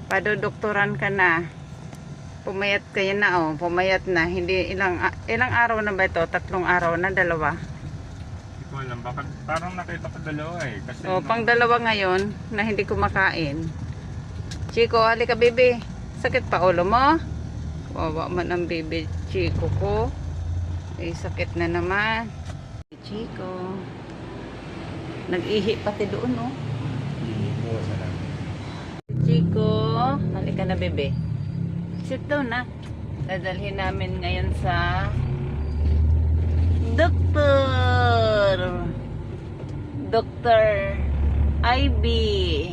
Padodoktoran ka na. Pumayat kayo na oh. Pumayat na. Hindi ilang araw na ba ito? 3 araw na, 2. Hindi ko alam. Baka parang nakita ko 2 eh. Kasi Oh, pang 2 ngayon na hindi kumakain. Chico, halika baby. Sakit pa ulo mo? Wawa man ang baby Chico ko. Eh, sakit na naman. Chico. Nag-ihi pati doon, oh. iiwasan lang. Chico, halika na bebe. Sit down na. Dadalhin namin ngayon sa doktor. Dr. Ivy.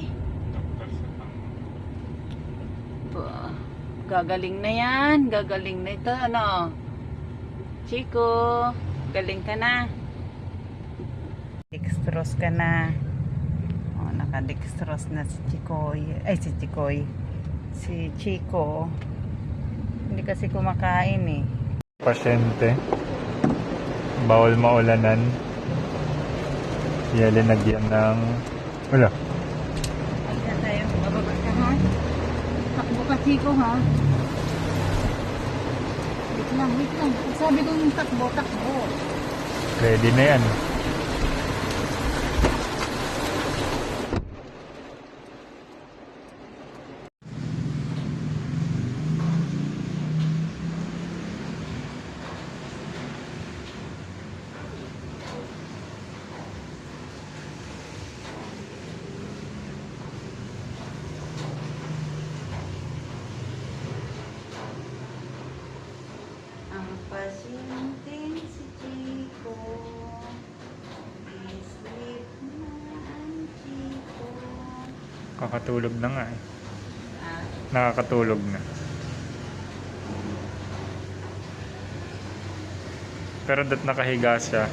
Gagaling na yan. Gagaling na ito. Ano? Chico, galing ka na. Dextrose ka na. Oh, naka-dextrose na si Chikoy. Ay, si Chikoy. Si Chico. Hindi kasi kumakain eh. Pasyente. Bawal maulanan. Linagyan ng... Wala. Ay na tayo. Bababa ka ha? Takbo ka Chico ha? Wait lang, wait lang. Sabi ko yung takbo, takbo. Ready na yan. Ang pasyente si Chico. Sleep na ang Chico. Kakatulog na nga eh. Ah, Nakakatulog na. Pero dat nakahiga siya.